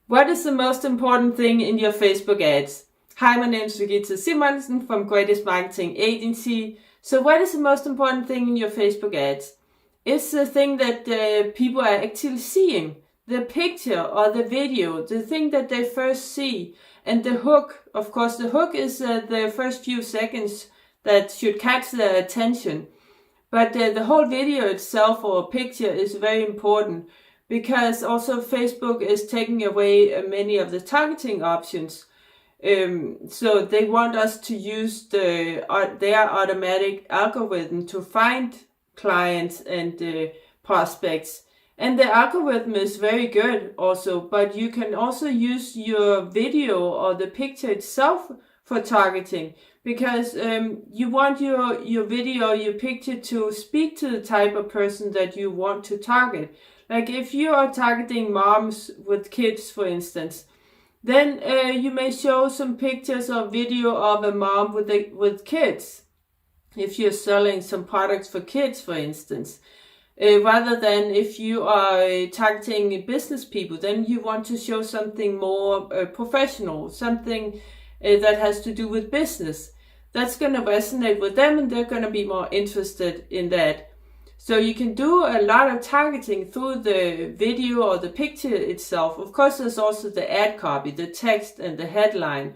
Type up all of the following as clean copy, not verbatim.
What is the most important thing in your Facebook ads? Hi, my name is Regitze from Greatest Marketing Agency. So what is the most important thing in your Facebook ads? It's the thing that people are actually seeing. The picture or the video, the thing that they first see. And the hook, of course, the hook is the first few seconds that should catch their attention. But the whole video itself or picture is very important, because also Facebook is taking away many of the targeting options. So they want us to use their automatic algorithm to find clients and prospects. And the algorithm is very good also, but you can also use your video or the picture itself for targeting, because you want your video, your picture to speak to the type of person that you want to target. Like if you are targeting moms with kids, for instance, then you may show some pictures or video of a mom with kids. If you're selling some products for kids, for instance, rather than if you are targeting business people, then you want to show something more professional, something that has to do with business. That's going to resonate with them and they're going to be more interested in that. So you can do a lot of targeting through the video or the picture itself. Of course, there's also the ad copy, the text and the headline.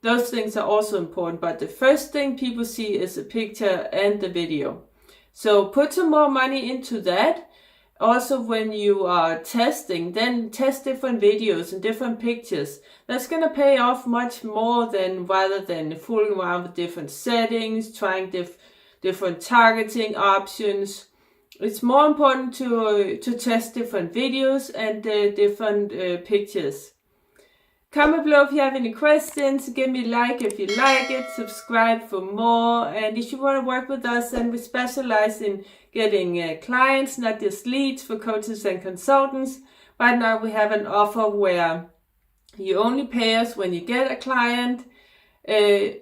Those things are also important, but the first thing people see is the picture and the video. So put some more money into that. Also, when you are testing, then test different videos and different pictures. That's going to pay off much more than rather than fooling around with different settings, trying different targeting options. It's more important to test different videos and different pictures. Comment below if you have any questions. Give me a like if you like it. Subscribe for more. And if you want to work with us, then we specialize in getting clients, not just leads, for coaches and consultants. Right now we have an offer where you only pay us when you get a client.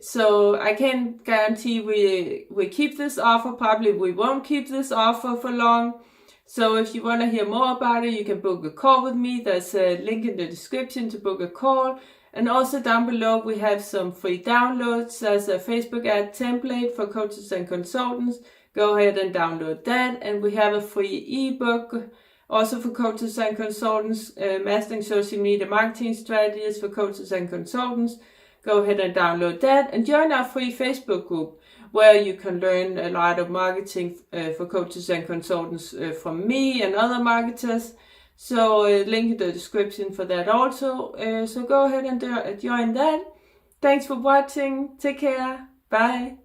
So I can't guarantee we keep this offer. Probably we won't keep this offer for long. So if you want to hear more about it, you can book a call with me. There's a link in the description to book a call. And also down below we have some free downloads. There's a Facebook ad template for coaches and consultants. Go ahead and download that. And we have a free ebook also for coaches and consultants, Mastering Social Media Marketing Strategies for Coaches and Consultants. Go ahead and download that and join our free Facebook group, where you can learn a lot of marketing for coaches and consultants from me and other marketers. So link in the description for that also. So go ahead and join that. Thanks for watching. Take care. Bye.